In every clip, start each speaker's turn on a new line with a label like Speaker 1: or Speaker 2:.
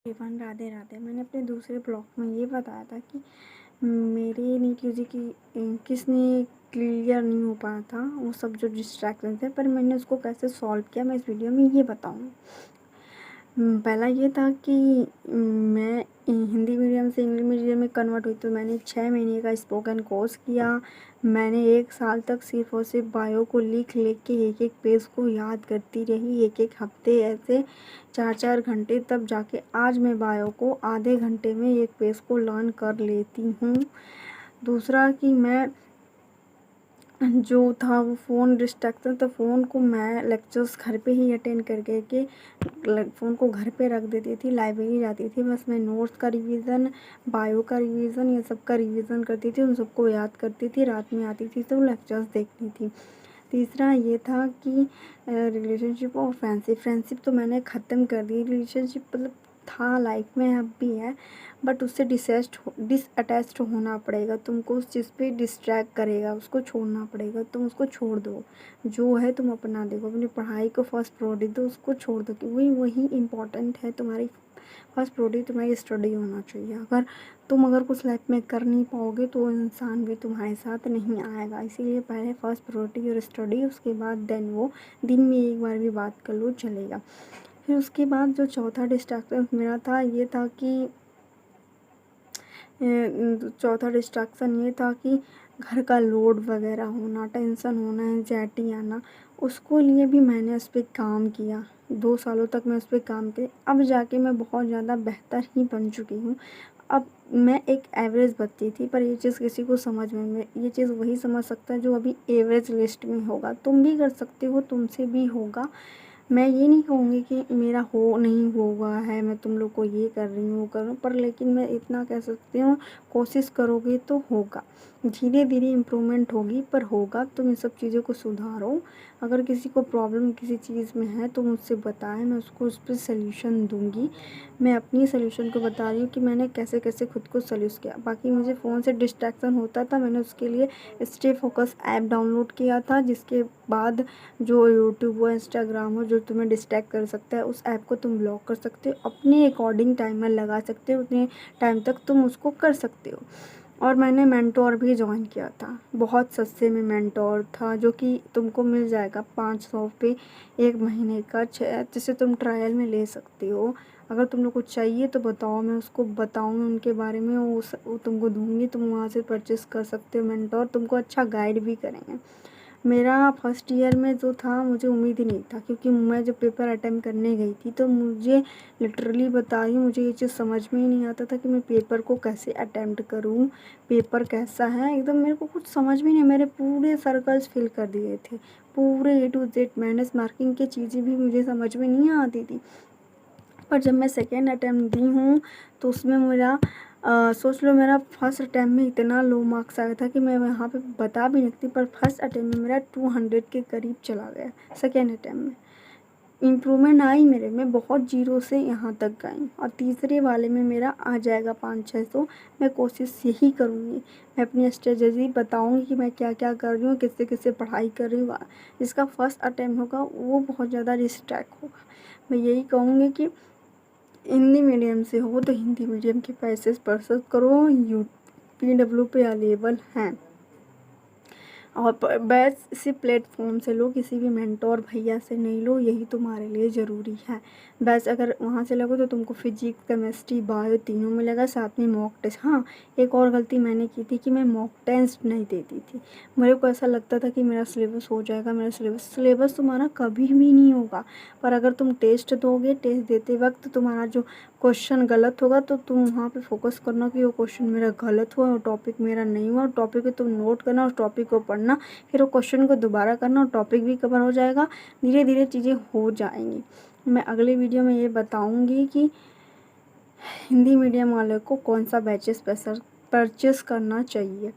Speaker 1: Everyone, Radhe Radhe. मैंने अपने दूसरे ब्लॉग में ये बताया था कि मेरे नीट यूजी की किसने क्लियर नहीं हो पाया था, वो सब जो डिस्ट्रैक्शन थे, पर मैंने उसको कैसे सॉल्व किया मैं इस वीडियो में ये बताऊँगी। पहला ये था कि मैं हिंदी मीडियम से इंग्लिश मीडियम में कन्वर्ट हुई, तो मैंने 6 महीने का स्पोकन कोर्स किया। मैंने 1 साल तक सिर्फ़ और सिर्फ बायो को लिख के एक एक पेज को याद करती रही, एक एक हफ्ते ऐसे 4-4 घंटे, तब जाके आज मैं बायो को आधे घंटे में एक पेज को लर्न कर लेती हूँ। दूसरा कि मैं जो था वो फ़ोन डिस्ट्रैक्शन, तो फ़ोन को मैं लेक्चर्स घर पे ही अटेंड करके फ़ोन को घर पे रख देती थी, लाइब्रेरी जाती थी, बस मैं नोट्स का रिवीजन, बायो का रिवीजन, ये सब का रिवीजन करती थी, उन सबको याद करती थी। रात में आती थी तो लेक्चर्स देखती थी। तीसरा ये था कि रिलेशनशिप और फ्रेंडशिप तो मैंने ख़त्म कर दी। रिलेशनशिप मतलब था, लाइफ में अब भी है, बट उससे डिसअटैच्ड होना पड़ेगा। तुमको उस चीज़ पे डिस्ट्रैक्ट करेगा, उसको छोड़ना पड़ेगा, तुम उसको छोड़ दो। जो है तुम अपना देखो, अपनी पढ़ाई को फर्स्ट प्रायोरिटी दो, उसको छोड़ दो, कि वही इम्पोर्टेंट है। तुम्हारी फर्स्ट प्रायोरिटी तुम्हारी स्टडी होना चाहिए। अगर कुछ लाइफ में कर नहीं पाओगे तो इंसान भी तुम्हारे साथ नहीं आएगा। इसीलिए पहले फर्स्ट प्रायोरिटी और स्टडी, उसके बाद देन वो दिन में एक बार भी बात कर लो चलेगा। फिर उसके बाद जो चौथा डिस्ट्रैक्शन मेरा था, ये था कि चौथा डिस्ट्रैक्शन ये था कि घर का लोड वगैरह होना, टेंशन होना, एंजाइटी आना, उसको लिए भी मैंने उस पर काम किया। 2 सालों तक मैं उस पर काम किया। अब जाके मैं बहुत ज़्यादा बेहतर ही बन चुकी हूँ। अब मैं एक एवरेज बच्ची थी, पर ये चीज़ किसी को समझ में ये चीज़ वही समझ सकता है जो अभी एवरेज लिस्ट में होगा। तुम भी कर सकते हो, तुमसे भी होगा। मैं ये नहीं कहूँगी कि मेरा हो नहीं हुआ है, मैं तुम लोग को ये कर रही हूँ वो कर रही हूँ, पर लेकिन मैं इतना कह सकती हूँ, कोशिश करोगे तो होगा। धीरे धीरे इम्प्रूवमेंट होगी, पर होगा। तुम इन सब चीज़ों को सुधारो। अगर किसी को प्रॉब्लम किसी चीज़ में है तो मुझसे बताएं, मैं उसको उस पर सल्यूशन दूँगी। मैं अपनी सल्यूशन को बता रही हूँ कि मैंने कैसे कैसे खुद को सल्यूट किया। बाकी मुझे फ़ोन से डिस्ट्रैक्शन होता था, मैंने उसके लिए स्टे फोकस ऐप डाउनलोड किया था, जिसके बाद जो यूट्यूब हो, इंस्टाग्राम हो, जो तुम्हें डिस्ट्रैक्ट कर सकता है, उस ऐप को तुम ब्लॉक कर सकते हो। अपने अकॉर्डिंग टाइमर लगा सकते हो, उतने टाइम तक तुम उसको कर सकते हो। और मैंने मेंटोर भी ज्वाइन किया था। बहुत सस्ते में मेंटोर था, जो कि तुमको मिल जाएगा 500 पे 1 महीने का, जिसे तुम ट्रायल में ले सकते हो। अगर तुम लोग को चाहिए तो बताओ, मैं उसको बताऊँगी उनके बारे में, वो तुमको दूँगी। तुम वहाँ से परचेज़ कर सकते हो। मेंटोर तुमको अच्छा गाइड भी करेंगे। मेरा फर्स्ट ईयर में जो था, मुझे उम्मीद ही नहीं था, क्योंकि मैं जब पेपर अटेम्प्ट करने गई थी तो मुझे लिटरली बता रही हूँ, मुझे ये चीज़ समझ में ही नहीं आता था कि मैं पेपर को कैसे अटेम्प्ट करूँ, पेपर कैसा है, एकदम मेरे को कुछ समझ में नहीं। मेरे पूरे सर्कल्स फिल कर दिए थे, पूरे A to Z। Minus marking की चीज़ें भी मुझे समझ में नहीं आती थी। पर जब मैं सेकेंड अटैम्प्ट दी हूँ तो उसमें मेरा सोच लो, मेरा फर्स्ट अटैम्प्ट में इतना लो मार्क्स आया था कि मैं यहाँ पे बता भी नहीं सकती, पर फर्स्ट अटैम्प्ट में मेरा 200 के करीब चला गया। सेकेंड अटैम्प्ट में इम्प्रूवमेंट आई मेरे में, बहुत जीरो से यहाँ तक गई। और तीसरे वाले में मेरा आ जाएगा 500-600। मैं कोशिश यही करूँगी, मैं अपनी स्ट्रेटजी बताऊँगी कि मैं क्या क्या कर रही हूँ, किससे किससे पढ़ाई कर रही हूँ। जिसका फर्स्ट अटैम्प्ट होगा वो बहुत ज़्यादा डिस्ट्रैक्ट होगा। मैं यही कहूँगी कि हिंदी मीडियम से हो तो हिंदी मीडियम के पैसे परचेस करो, PW पे अवेलेबल हैं। और बैच इसी प्लेटफॉर्म से लो, किसी भी मेंटोर भैया से नहीं लो, यही तुम्हारे लिए ज़रूरी है। बैच अगर वहाँ से लगो तो तुमको फिजिक्स, केमिस्ट्री, बायो तीनों मिलेगा, साथ में मॉक टेस्ट। हाँ, एक और गलती मैंने की थी कि मैं मॉक टेस्ट नहीं देती थी। मेरे को ऐसा लगता था कि मेरा सिलेबस हो जाएगा। मेरा सिलेबस तुम्हारा कभी भी नहीं होगा, पर अगर तुम टेस्ट दोगे, टेस्ट देते वक्त तुम्हारा जो क्वेश्चन गलत होगा तो तुम वहाँ पे फोकस करना कि वो क्वेश्चन मेरा गलत हुआ और टॉपिक मेरा नहीं हुआ। टॉपिक को तुम नोट करना, उस टॉपिक को पढ़ना, फिर वो क्वेश्चन को दोबारा करना, और टॉपिक भी कवर हो जाएगा। धीरे धीरे चीज़ें हो जाएंगी। मैं अगले वीडियो में ये बताऊँगी कि हिंदी मीडियम वाले को कौन सा बैचेस परचेस करना चाहिए।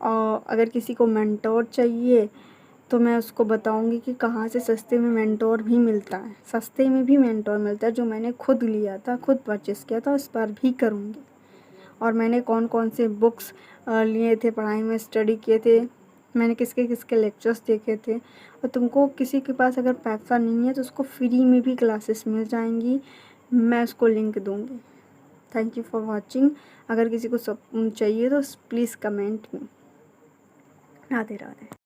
Speaker 1: और अगर किसी को मेंटोर चाहिए तो मैं उसको बताऊंगी कि कहाँ से सस्ते में मेंटोर भी मिलता है। सस्ते में भी मेंटोर मिलता है, जो मैंने खुद लिया था, खुद परचेस किया था, उस पर भी करूँगी। और मैंने कौन कौन से बुक्स लिए थे, पढ़ाई में स्टडी किए थे, मैंने किसके किसके लेक्चर्स देखे थे। और तुमको किसी के पास अगर पैसा नहीं है तो उसको फ्री में भी क्लासेस मिल जाएंगी। मैं उसको लिंक दूँगी। Thank you for watching. अगर किसी को सब चाहिए तो प्लीज़ कमेंट में। राधे राधे।